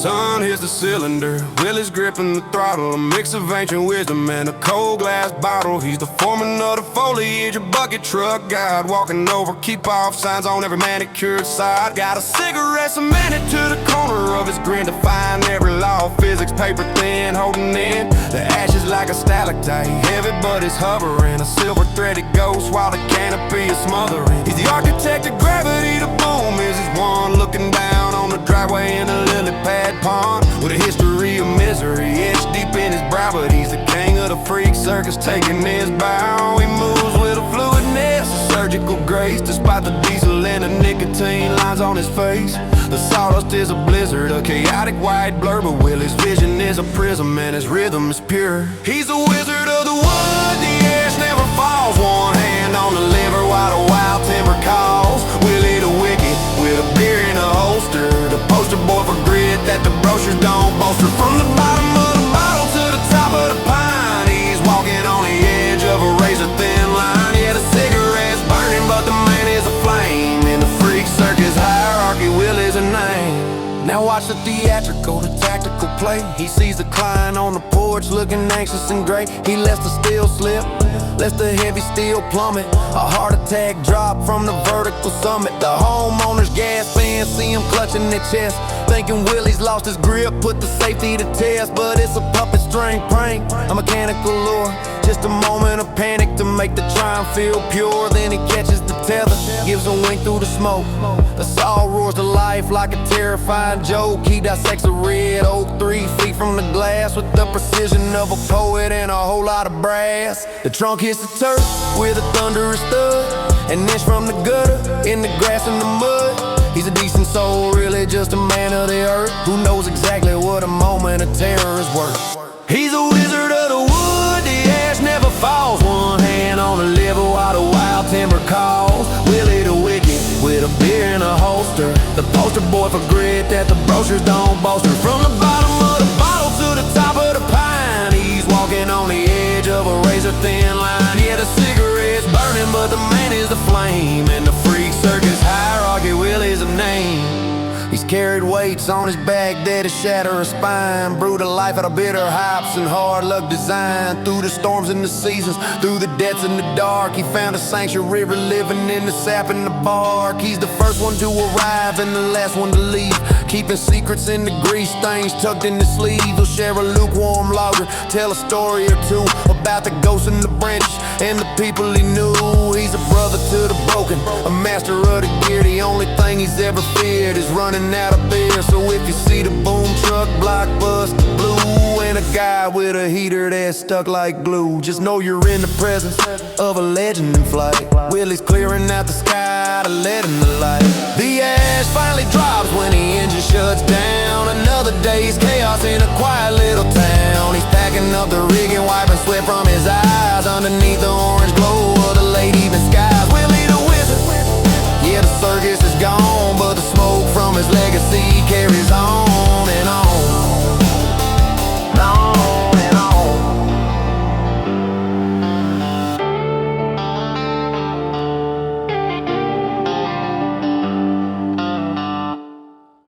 sun hits the cylinder, Willie's gripping the throttle. A mix of ancient wisdom and a cold glass bottle. He's the foreman of the foliage, a bucket truck guide. Walking over, keep off signs on every manicured side. Got a cigarette cemented to the corner of his grin, defying every law of physics, paper thin, holding in the ashes like a stalactite. Heavy but it's hovering, a silver threaded ghost while the canopy is smothering. He's the architect of gravity, the boom is his one. Looking down on the driveway in a lily pad pond, with a history of misery etched deep in his brow. But he's the king of the freak circus, taking his bow. He moves with a fluidness, a surgical grace, despite the diesel and the nicotine lines on his face. The sawdust is a blizzard, a chaotic white blur, but Willie's vision is a prism and his rhythm is pure. He's a wizard of the wood, the ash never falls. One hand on the lever while the wild timber calls. Willie the Wicked, with a beer in a holster, the poster boy for grit that the brochures don't bolster. From the bottom of the bottle to the top of the pine, he's walking on the edge of a razor thin line. Yeah, the cigarette's burning, but the man is a flame. In the freak circus hierarchy, Willie's a name. Now watch the theatrical, the tactical play. He sees the client on the porch looking anxious and gray. He lets the steel slip, lets the heavy steel plummet. A heart attack drop from the vertical summit. The homeowners gas fans see him clutching their chest, thinking Willie's lost his grip, put the safety to test. But it's a puppet string prank, a mechanical lure, just a moment of panic to make the triumph feel pure. Then he catches the tether, gives a wink through the smoke. The saw roars to life like a terrifying joke. He dissects a red oak 3 feet from the glass with the precision of a poet and a whole lot of brass. The trunk hits the turf with a thunderous thud, an inch from the gutter, in the grass and the mud. He's a decent soul, really just a man of the earth, who knows exactly what a moment of terror is worth. He's a wizard of the wood, the ash never falls. One hand on the lever while the wild timber calls. Willie the Wicked, with a beer in a holster, the poster boy for grit that the brochures don't bolster. From the bottom of the bottle to the top of the pine, he's walking on the edge of a razor thin line. Yeah, the cigarette's burning, but the man is the flame. In the freak circus hierarchy, Willie's a name. He's carried weights on his back, there to shatter a spine. Brewed a life out of bitter hops and hard luck design. Through the storms and the seasons, through the depths and the dark, he found a sanctuary living in the sap and the bark. He's the first one to arrive and the last one to leave, keeping secrets in the grease stains tucked in the sleeve. He'll share a lukewarm lager, tell a story or two about the ghosts in the branches and the people he knew. He's a brother to the broken, a master of the gear. The only thing he's ever feared is running out of beer. So if you see the boom truck, blockbuster blue, and a guy with a heater that's stuck like glue, just know you're in the presence of a legend in flight. Willie's clearing out the sky to let in the light. The ash finally drops when the engine shuts down. Another day's chaos in a quiet little town. He's packing up the rig and wiping sweat from his eyes underneath the orange glow of the late evening skies. Willie the Wizard, yeah, the circus is gone, but the smoke from his legacy carries on.